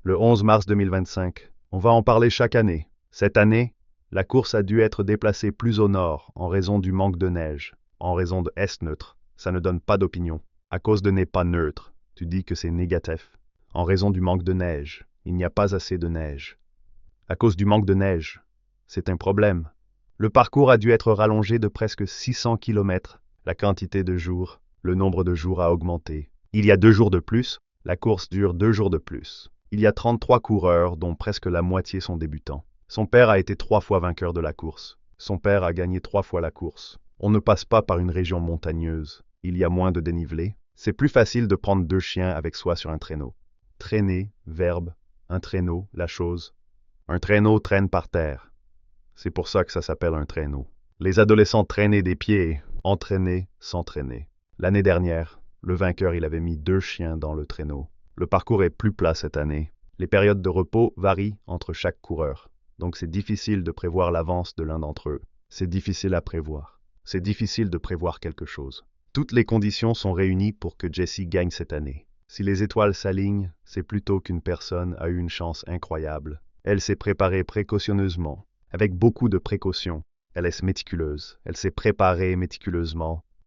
Le 11 mars 2025. On va en parler chaque année. Cette année, la course a dû être déplacée plus au nord en raison du manque de neige, en raison de S neutre. Ça ne donne pas d'opinion. À cause de n'est pas neutre, tu dis que c'est négatif. En raison du manque de neige, il n'y a pas assez de neige. À cause du manque de neige, c'est un problème. Le parcours a dû être rallongé de presque 600 km. La quantité de jours, le nombre de jours a augmenté. Il y a 2 jours de plus, la course dure 2 jours de plus. Il y a 33 coureurs, dont presque la moitié sont débutants. Son père a été 3 fois vainqueur de la course. Son père a gagné 3 fois la course. On ne passe pas par une région montagneuse. Il y a moins de dénivelé. C'est plus facile de prendre 2 chiens avec soi sur un traîneau. Traîner, verbe, un traîneau, la chose. Un traîneau traîne par terre. C'est pour ça que ça s'appelle un traîneau. Les adolescents traînaient des pieds, entraînaient, s'entraînaient. L'année dernière, le vainqueur, il avait mis 2 chiens dans le traîneau. Le parcours est plus plat cette année. Les périodes de repos varient entre chaque coureur. Donc c'est difficile de prévoir l'avance de l'un d'entre eux. C'est difficile à prévoir. C'est difficile de prévoir quelque chose. Toutes les conditions sont réunies pour que Jessie gagne cette année. Si les étoiles s'alignent, c'est plutôt qu'une personne a eu une chance incroyable. Elle s'est préparée précautionneusement, avec beaucoup de précautions. Elle est méticuleuse. Elle s'est préparée méticuleusement